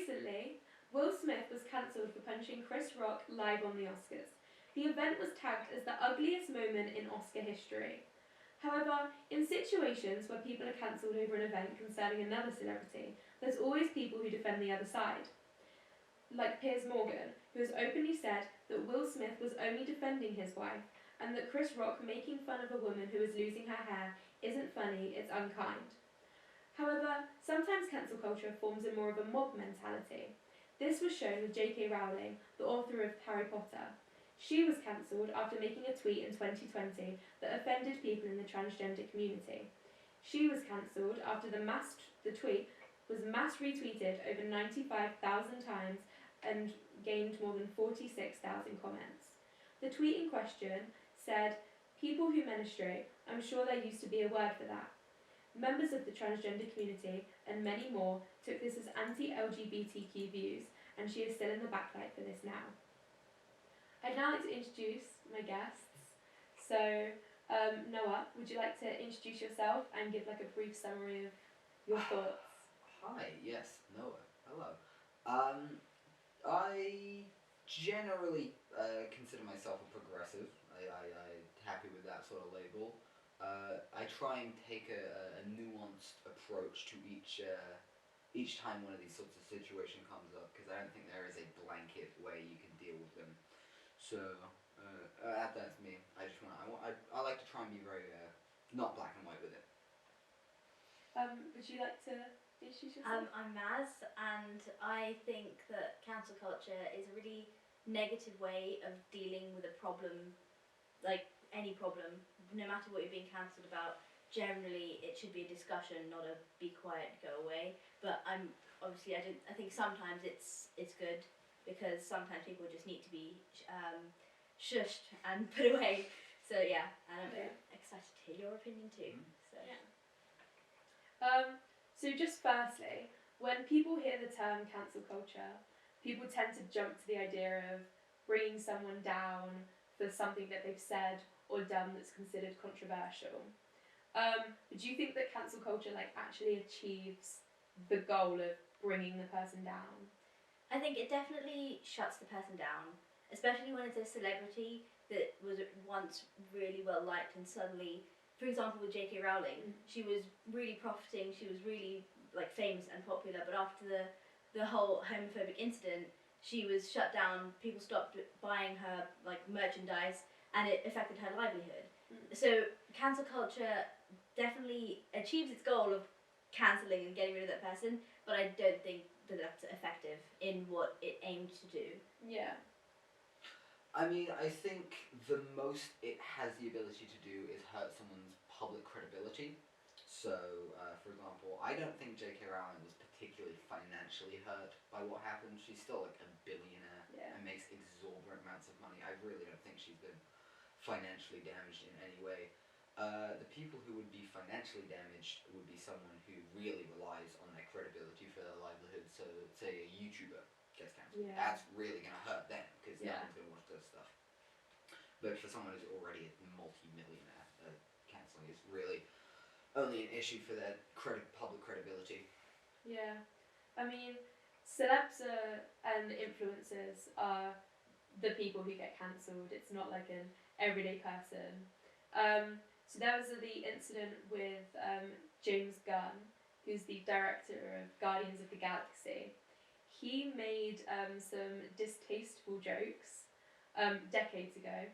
recently, Will Smith was cancelled for punching Chris Rock live on the Oscars. The event was tagged as the ugliest moment in Oscar history. However, in situations where people are cancelled over an event concerning another celebrity, there's always people who defend the other side. Like Piers Morgan, who has openly said that Will Smith was only defending his wife, and that Chris Rock making fun of a woman who is losing her hair isn't funny, it's unkind. However, sometimes cancel culture forms in more of a mob mentality. This was shown with J.K. Rowling, the author of Harry Potter. She was cancelled after making a tweet in 2020 that offended people in the transgender community. She was cancelled after the tweet was mass retweeted over 95,000 times and gained more than 46,000 comments. The tweet in question said, "People who menstruate, I'm sure there used to be a word for that." Members of the transgender community and many more took this as anti-LGBTQ views, and she is still in the backlight for this now. I'd now like to introduce my guests. So, Noah, would you like to introduce yourself and give like a brief summary of your thoughts? Hi, yes, Noah. Hello. I generally consider myself a progressive. I'm happy with that sort of label. I try and take a nuanced approach to each time one of these sorts of situation comes up, because I don't think there is a blanket way you can deal with them. So that's me. I like to try and be very not black and white with it. Would you like to introduce yourself? I'm Maz, and I think that cancel culture is a really negative way of dealing with a problem, like any problem, no matter what you're being cancelled about. Generally, it should be a discussion, not a be quiet, go away. But I think sometimes it's good, because sometimes people just need to be shushed and put away. So yeah, and I'm excited to hear your opinion too. So yeah. So just firstly, when people hear the term cancel culture, people tend to jump to the idea of bringing someone down for something that they've said or done that's considered controversial. Do you think that cancel culture actually achieves the goal of bringing the person down? I think it definitely shuts the person down, especially when it's a celebrity that was once really well liked and suddenly, for example with J.K. Rowling, she was really profiting, she was really famous and popular, but after the whole homophobic incident, she was shut down, people stopped buying her merchandise, and it affected her livelihood. So cancel culture definitely achieves its goal of cancelling and getting rid of that person, but I don't think that that's effective in what it aimed to do. Yeah. I mean, I think the most it has the ability to do is hurt someone's public credibility. So, for example, I don't think J.K. Rowling was particularly financially hurt by what happened. She's still a billionaire and makes exorbitant amounts of money. I really don't think she's been financially damaged in any way. The people who would be financially damaged would be someone who really relies on their credibility for their livelihood. So, say a YouTuber gets cancelled. Yeah. That's really going to hurt them, because no one's going to watch their stuff. But for someone who's already a multi-millionaire, cancelling is really only an issue for their public credibility. Yeah. I mean, celebs and influencers are the people who get cancelled. It's not like an everyday person. So there was the incident with James Gunn, who's the director of Guardians of the Galaxy. He made some distasteful jokes decades ago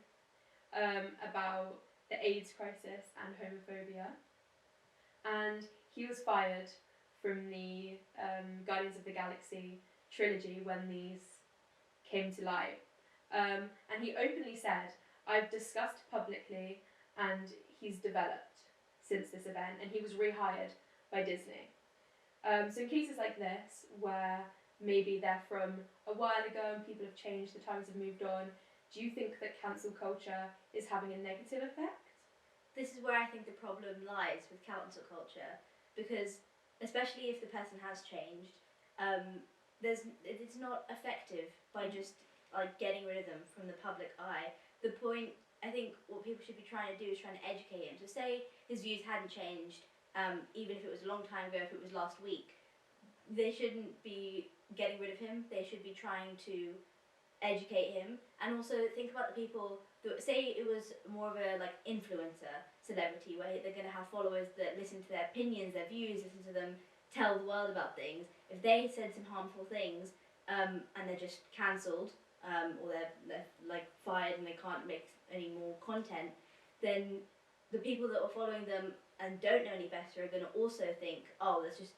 about the AIDS crisis and homophobia, and he was fired from the Guardians of the Galaxy trilogy when these came to light. And he openly said, "I've discussed publicly and he's developed since this event," and he was rehired by Disney. So in cases like this, where maybe they're from a while ago and people have changed, the times have moved on, do you think that cancel culture is having a negative effect? This is where I think the problem lies with cancel culture, because especially if the person has changed, it's not effective by just getting rid of them from the public eye. The point, I think, what people should be trying to do is trying to educate him. So say his views hadn't changed, even if it was a long time ago, if it was last week, they shouldn't be getting rid of him. They should be trying to educate him, and also think about the people that, say it was more of a like influencer celebrity where they're going to have followers that listen to their opinions, their views, listen to them tell the world about things. If they said some harmful things, and they're just cancelled, or they're like fired and they can't make any more content, then the people that are following them and don't know any better are going to also think, oh, that's just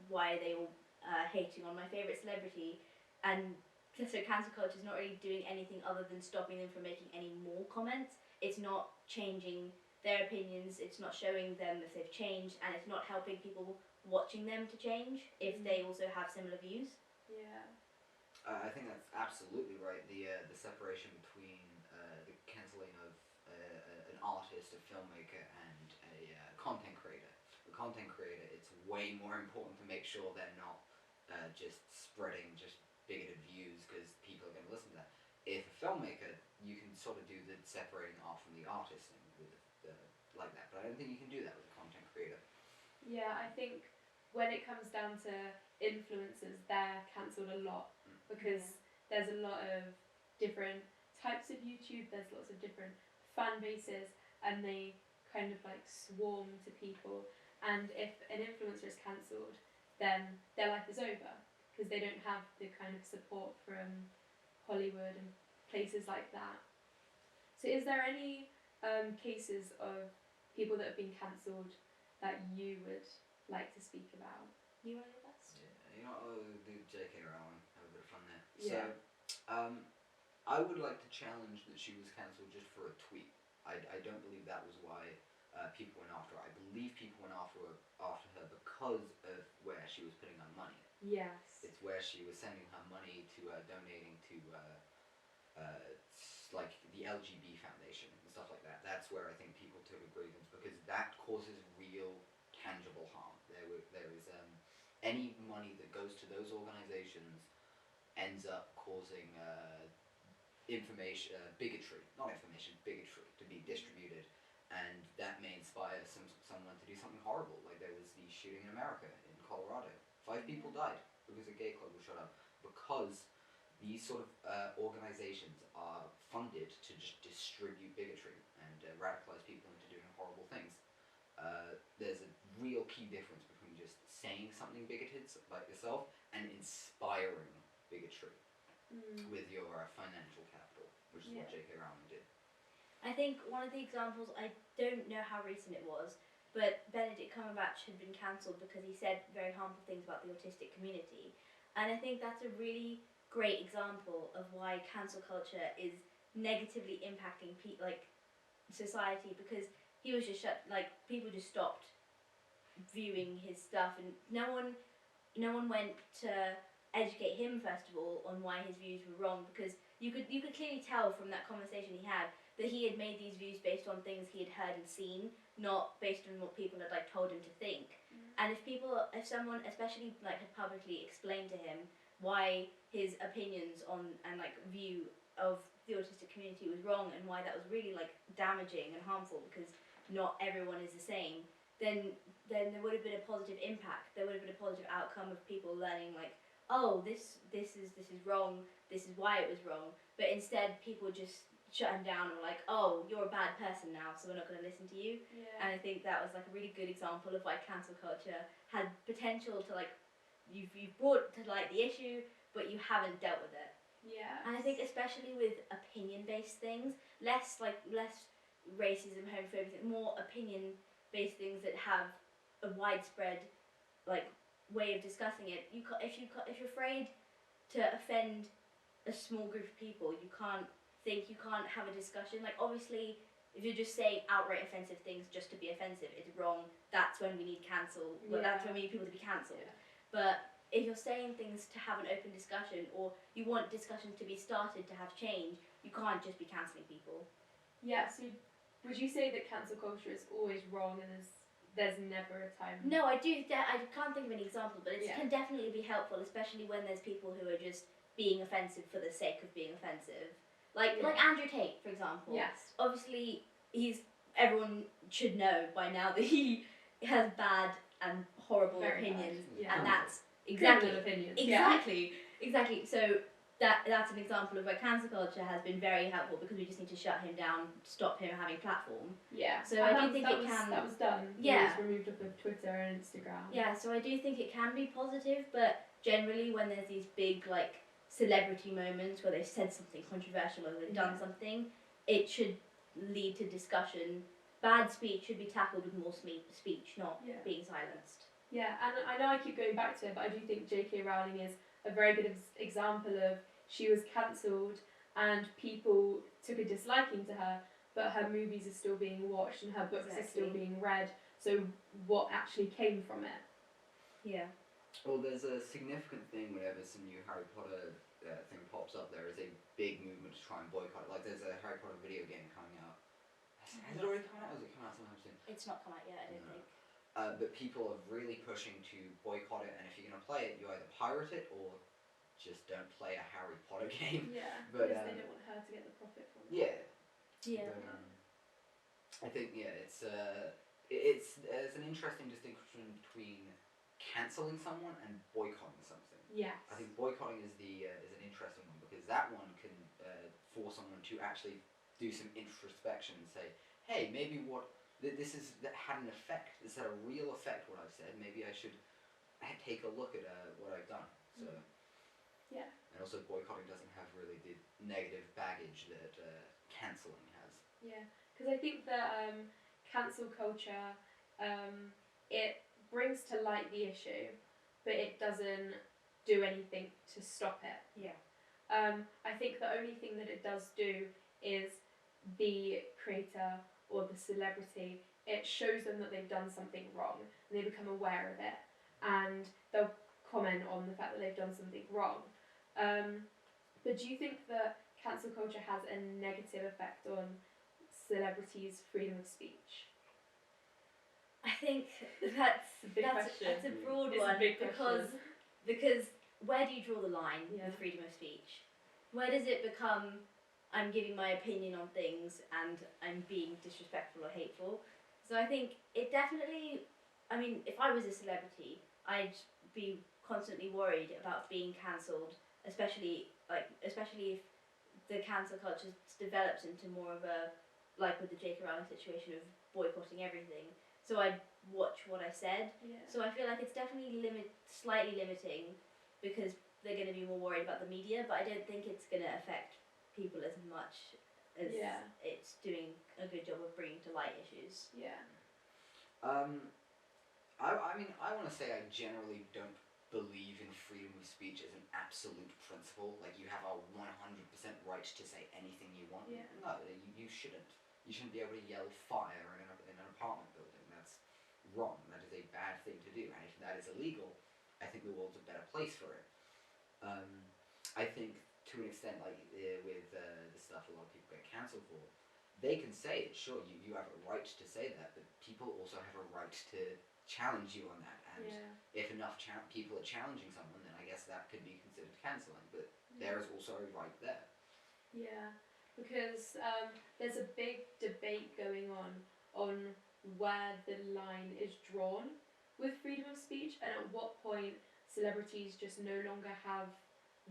why are they all hating on my favourite celebrity? And so cancel culture is not really doing anything other than stopping them from making any more comments. It's not changing their opinions, it's not showing them if they've changed, and it's not helping people watching them to change if they also have similar views. Yeah. I think that's absolutely right. The separation between the cancelling of an artist, a filmmaker, and a content creator. The content creator, it's way more important to make sure they're not just spreading just bigoted views because people are going to listen to that. If a filmmaker, you can sort of do the separating art from the artist and with like that, but I don't think you can do that with a content creator. Yeah, I think when it comes down to influencers, they're cancelled a lot because there's a lot of different types of YouTube, there's lots of different fan bases, and they kind of like swarm to people. And if an influencer is cancelled, then their life is over because they don't have the kind of support from Hollywood and places like that. So is there any cases of people that have been cancelled that you would like to speak about? You want to go first? Yeah, I'll do J.K. Rowling, have a bit of fun there. Yeah. So, I would like to challenge that she was cancelled just for a tweet. I don't believe that was why people went after her. I believe people went after her because of where she was putting her money. Yes. It's where she was sending her money to donating to like the LGB Foundation and stuff like that. That's where I think people took a grievance because that causes real tangible harm. There is any money that goes to those organizations ends up causing bigotry to be distributed, and that may inspire someone to do something horrible. Like there was the shooting in America in Colorado. 5 people died because a gay club was shut up because these sort of organizations are funded to just distribute bigotry and radicalize people into doing horrible things. There's a real key difference between just saying something bigoted like yourself and inspiring bigotry with your financial capital, which is what J.K. Rowling did. I think one of the examples, I don't know how recent it was, but Benedict Cumberbatch had been cancelled because he said very harmful things about the autistic community. And I think that's a really great example of why cancel culture is negatively impacting society, because he was just people just stopped viewing his stuff, and no one went to educate him first of all on why his views were wrong, because you could clearly tell from that conversation he had that he had made these views based on things he had heard and seen, not based on what people had told him to think. And if someone especially had publicly explained to him why his opinions on and view of the autistic community was wrong and why that was really damaging and harmful because not everyone is the same, then there would have been a positive impact. There would have been a positive outcome of people learning oh, this is wrong, this is why it was wrong. But instead people just shut him down and were oh, you're a bad person now, so we're not going to listen to you. And I think that was a really good example of why cancel culture had potential to you've brought to light the issue, but you haven't dealt with it. And I think especially with opinion-based things, less racism, homophobia, more opinion-based things that have a widespread way of discussing it. If you're afraid to offend a small group of people, you can't have a discussion. Obviously, if you're just saying outright offensive things just to be offensive, it's wrong. That's when we need cancel. Well, that's when we need people to be cancelled. But if you're saying things to have an open discussion, or you want discussions to be started to have change, you can't just be cancelling people. Yeah, so would you say that cancel culture is always wrong and there's never a time? No, I can't think of any examples, but it can definitely be helpful, especially when there's people who are just being offensive for the sake of being offensive. Like Andrew Tate, for example. Yes. Obviously, everyone should know by now that he has bad and horrible opinions, and Exactly. Criminal opinions. Exactly. So that's an example of where cancel culture has been very helpful because we just need to shut him down, stop him having platform. Yeah. So And I do think that it was, can. That was done. He Yeah. was removed off of Twitter and Instagram. Yeah, so I do think it can be positive, but generally when there's these big like celebrity moments where they've said something controversial or they've done something, it should lead to discussion. Bad speech should be tackled with more speech, not being silenced. Yeah, and I know I keep going back to it, but I do think J.K. Rowling is a very good example of she was cancelled and people took a disliking to her, but her movies are still being watched and her books are still being read. So what actually came from it? Yeah. Well, there's a significant thing whenever some new Harry Potter thing pops up. There is a big movement to try and boycott it. Like, there's a Harry Potter video game coming out. Has it already come out? Or has it come out sometime soon? It's not come out yet, I don't think. But people are really pushing to boycott it, and if you're going to play it, you either pirate it or just don't play a Harry Potter game. Yeah, but, because they don't want her to get the profit from it. Yeah. Yeah. But, I think it's there's an interesting distinction between cancelling someone and boycotting something. Yes. I think boycotting is an interesting one because that one can force someone to actually do some introspection and say, hey, maybe that had an effect. This had a real effect. What I've said. Maybe I should take a look at what I've done. So. Yeah. And also, boycotting doesn't have really the negative baggage that cancelling has. Yeah, because I think that cancel culture, it brings to light the issue, but it doesn't do anything to stop it. Yeah. I think the only thing that it does do is the creator or the celebrity, it shows them that they've done something wrong and they become aware of it and they'll comment on the fact that they've done something wrong. But do you think that cancel culture has a negative effect on celebrities' freedom of speech? I think that's a big question. That's a broad it's one a big question. because where do you draw the line with freedom of speech? Where does it become I'm giving my opinion on things and I'm being disrespectful or hateful? So I think it definitely, I mean, if I was a celebrity, I'd be constantly worried about being cancelled, especially if the cancel culture develops into more of a, like with the J.K. Rowling situation of boycotting everything. So I'd watch what I said. Yeah. So I feel like it's definitely slightly limiting because they're going to be more worried about the media, but I don't think it's going to affect people as much as it's doing a good job of bringing to light issues. Yeah. I mean, I want to say I generally don't believe in freedom of speech as an absolute principle. Like, you have a 100% right to say anything you want. Yeah. No, you shouldn't. You shouldn't be able to yell fire in an apartment building. That's wrong. That is a bad thing to do. And if that is illegal, I think the world's a better place for it. I think, to an extent, like with the stuff a lot of people get cancelled for, they can say it, sure, you have a right to say that, but people also have a right to challenge you on that. And if enough people are challenging someone, then I guess that could be considered cancelling, but there is also a right there. Yeah, because there's a big debate going on where the line is drawn with freedom of speech and at what point celebrities just no longer have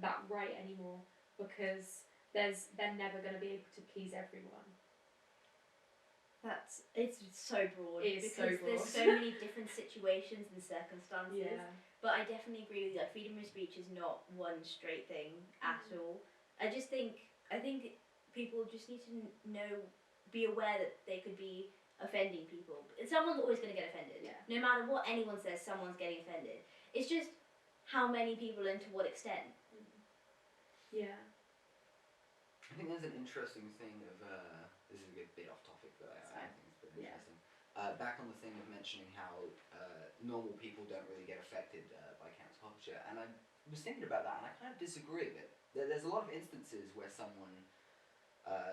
that right anymore because they're never going to be able to please everyone. It's so broad because there's so many different situations and circumstances. Yeah. But I definitely agree with you. Like, freedom of speech is not one straight thing at all. I think people just need to be aware that they could be offending people. Someone's always going to get offended. Yeah. No matter what anyone says, someone's getting offended. It's just how many people and to what extent. Yeah. I think there's an interesting thing of this is a bit off topic, but I think it's pretty interesting. Back on the thing of mentioning how normal people don't really get affected by cancel culture, and I was thinking about that, and I kind of disagree with it. There's a lot of instances where someone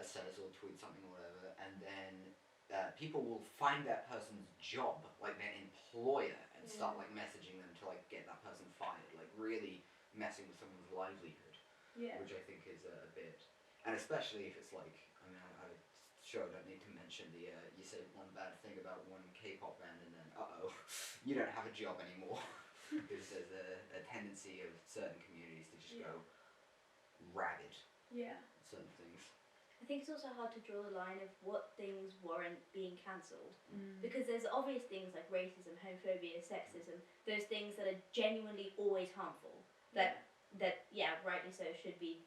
says or tweets something or whatever, and then people will find that person's job, like their employer, and start like messaging them to like get that person fired, like really messing with someone's livelihood. Yeah. Which I think is a bit, and especially if it's like, I mean, I sure don't need to mention the you say one bad thing about one K-pop band and then you don't have a job anymore. because there's a tendency of certain communities to just Yeah. go rabid Yeah. at certain things. I think it's also hard to draw the line of what things warrant being cancelled. Mm. Because there's obvious things like racism, homophobia, sexism, those things that are genuinely always harmful, that rightly so, should be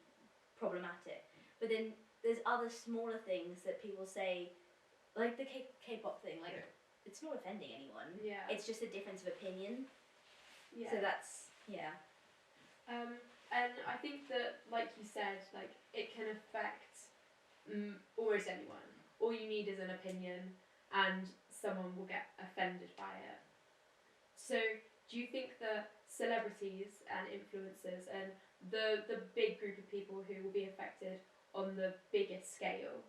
problematic. But then there's other smaller things that people say, like the K-pop thing, like Yeah. it's not offending anyone. Yeah. It's just a difference of opinion. Yeah. So that's And I think that, like you said, like it can affect almost anyone. All you need is an opinion, and someone will get offended by it. So, do you think that celebrities and influencers and the big group of people who will be affected on the biggest scale,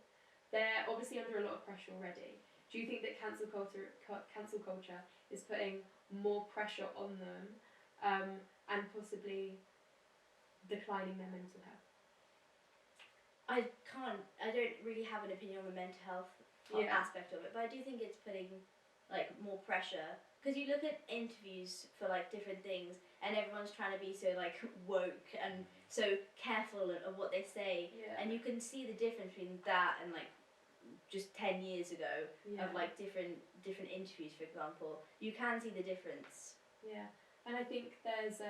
they're obviously under a lot of pressure already. Do you think that cancel culture is putting more pressure on them, and possibly declining their mental health? I don't really have an opinion on the mental health aspect of it, but I do think it's putting like more pressure, because you look at interviews for like different things and everyone's trying to be so like woke and so careful of what they say, and you can see the difference between that and like just 10 years ago of like different interviews, for example. You can see the difference. Yeah, and I think there's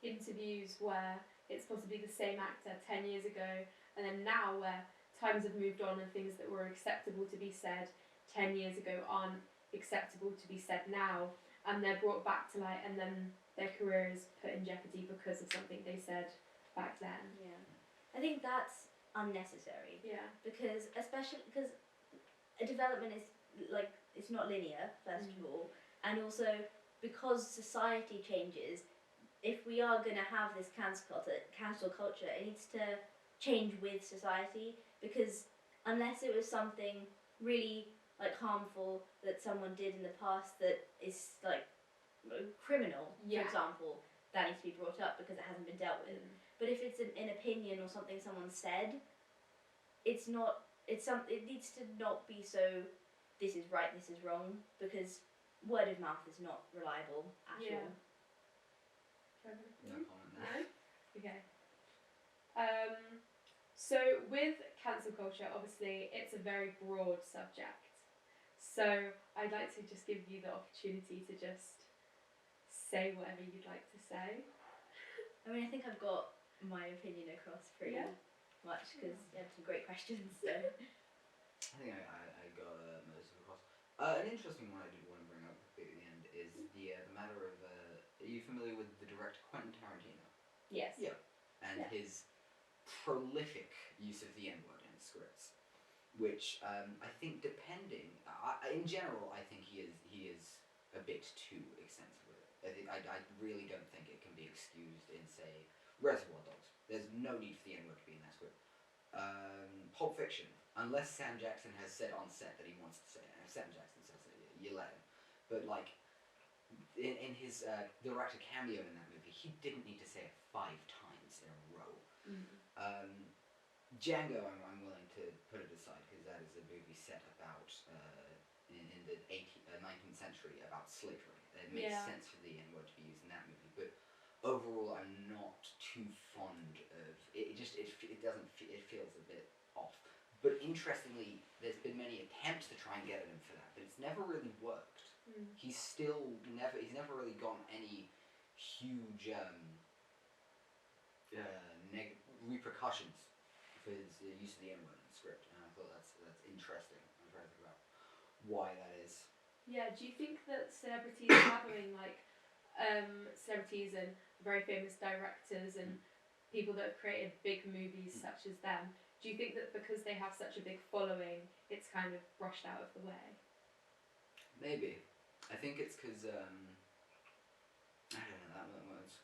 interviews where it's possibly the same actor 10 years ago, and then now where times have moved on and things that were acceptable to be said 10 years ago aren't acceptable to be said now, and they're brought back to light, and then their career is put in jeopardy because of something they said back then. Yeah, I think that's unnecessary. Yeah. Because especially because a development is like, it's not linear, first of all, and also because society changes. If we are going to have this cancel culture, it needs to change with society, because unless it was something really like harmful that someone did in the past that is like criminal, for example, that needs to be brought up because it hasn't been dealt with. But if it's an opinion or something someone said, it needs to not be so this is right, this is wrong, because word of mouth is not reliable at all. No comment there. No? Okay. So with cancel culture, obviously it's a very broad subject. So I'd like to just give you the opportunity to just say whatever you'd like to say. I mean, I think I've got my opinion across pretty much, because you had some great questions. So I think I got most of it across. An interesting one I did want to bring up at the end is the matter of are you familiar with the director Quentin Tarantino? yes. Yeah. And his prolific use of the N-word in his scripts, which I think, depending, in general, I think he is a bit too extensive with it. I really don't think it can be excused in, say, Reservoir Dogs. There's no need for the N-word to be in that script. Pulp Fiction, unless Sam Jackson has said on set that he wants to say it, and if Sam Jackson says it, you let him. But like, in his director cameo in that movie, he didn't need to say it 5 times in a row. Django, I'm willing to put it aside, because that is a movie set about in the 19th century about slavery. It makes sense for the N-word to be used in that movie, but overall, I'm not too fond of it. It feels a bit off. But interestingly, there's been many attempts to try and get at him for that, but it's never really worked. He's never really gotten any huge repercussions for his use of the N-word in the script, and I thought that's interesting. I'm trying to think about why that is. Yeah, do you think that celebrities having like celebrities and very famous directors and people that have created big movies such as them, do you think that because they have such a big following, it's kind of brushed out of the way? Maybe. I think it's because I don't know, that one's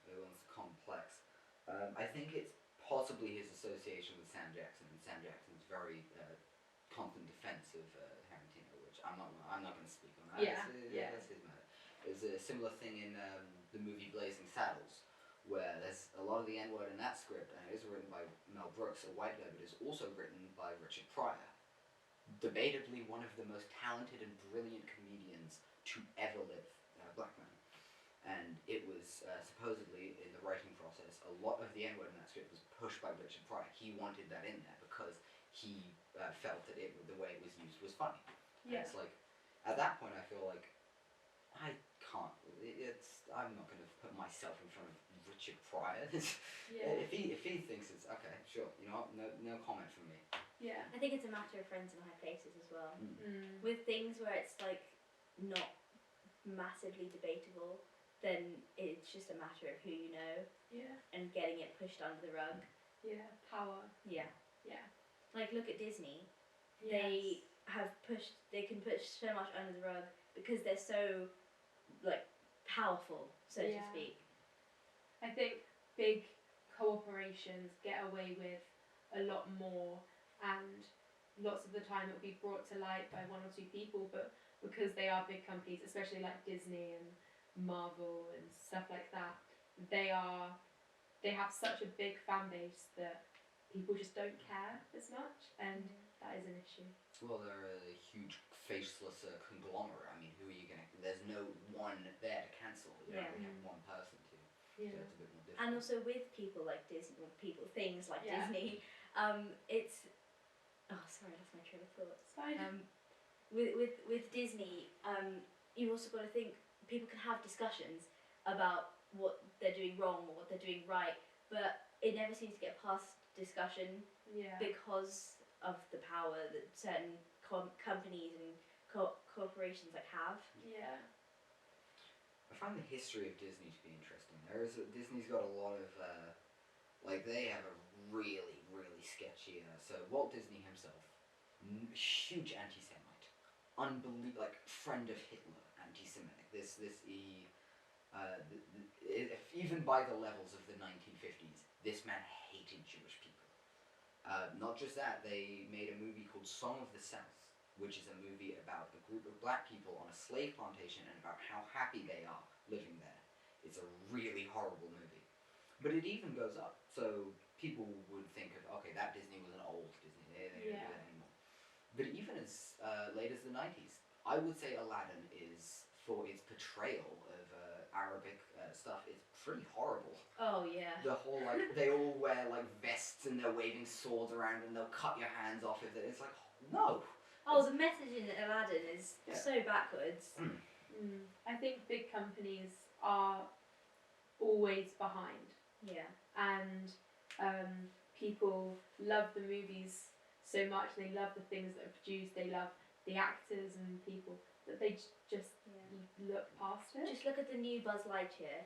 complex. I think it's possibly his association with Sam Jackson, and Sam Jackson's very constant defense of Tarantino, which I'm not going to speak on that. That's his matter. There's a similar thing in the movie Blazing Saddles, where there's a lot of the N-word in that script, and it is written by Mel Brooks, a white guy, but it's also written by Richard Pryor, debatably one of the most talented and brilliant comedians to ever live, black man. and it was supposedly in the writing process, a lot of the N-word in that script was pushed by Richard Pryor. He wanted that in there because he felt that the way it was used was funny. And Yeah. it's like, at that point, I feel like I can't. I'm not going to put myself in front of Richard Pryor. Yeah. If he thinks it's okay, sure. You know what? No comment from me. Yeah. I think it's a matter of friends in high places as well. Mm. With things where it's like not massively debatable, then it's just a matter of who you know Yeah. and getting it pushed under the rug. Yeah. Power. Yeah. Yeah. Like look at Disney. Yes. They can push so much under the rug because they're so like powerful, so to Yeah. speak. I think big corporations get away with a lot more, and lots of the time it will be brought to light by one or two people, but because they are big companies, especially like Disney and Marvel and stuff like that, they have such a big fan base that people just don't care as much, and that is an issue. Well, they're a huge faceless conglomerate. I mean, who are you going to... There's no one there to cancel. You Yeah. only have one person to. Yeah. So it's a bit more difficult. And also with people like Disney, things like Yeah. Disney, it's. Oh, sorry, that's my train of thought. It's fine. With Disney, you've also got to think people can have discussions about what they're doing wrong or what they're doing right, but it never seems to get past discussion Yeah. because of the power that certain companies and corporations like have. Yeah. I find the history of Disney to be interesting. Disney's got a lot of, they have a really, really sketchy, so Walt Disney himself, huge anti-Semite, friend of Hitler, anti-Semitic. Even by the levels of the 1950s, this man hated Jewish people. Not just that, they made a movie called Song of the South, which is a movie about a group of black people on a slave plantation and about how happy they are living there. It's a really horrible movie. But it even goes up. So people would think of, okay, that Disney was an old Disney. They don't do that anymore. But even as late as the 90s, I would say Aladdin is, for its portrayal of Arabic stuff, it's pretty horrible. Oh yeah. The whole, they all wear, vests and they're waving swords around and they'll cut your hands off if it's like, no. Oh, the message in Aladdin is Yeah. so backwards. I think big companies are always behind, Yeah. and people love the movies so much. They love the things that are produced. They love the actors and people that they just Yeah. look past it. Just look at the new Buzz Lightyear.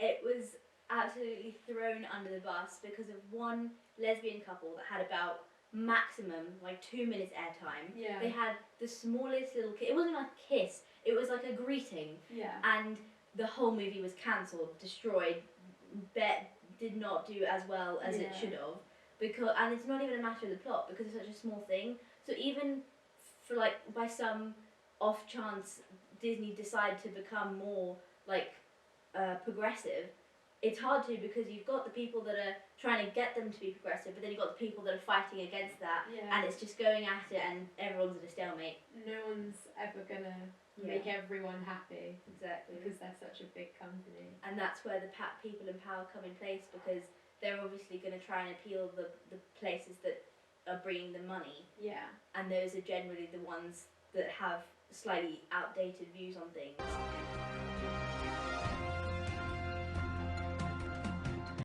It was absolutely thrown under the bus because of one lesbian couple that had about maximum 2 minutes airtime. Yeah. They had the smallest little kiss. It wasn't like a kiss. It was like a greeting, Yeah. and the whole movie was cancelled, destroyed. Did not do as well as it Yeah. should have, and it's not even a matter of the plot because it's such a small thing. So even for by some off chance Disney decide to become more progressive, it's hard to because you've got the people that are trying to get them to be progressive, but then you've got the people that are fighting against that, Yeah. and it's just going at it, and everyone's at a stalemate. No one's ever gonna make everyone happy Exactly. because they're such a big company. And that's where the people in power come in place because they're obviously going to try and appeal the places that are bringing them money, Yeah. and those are generally the ones that have slightly outdated views on things.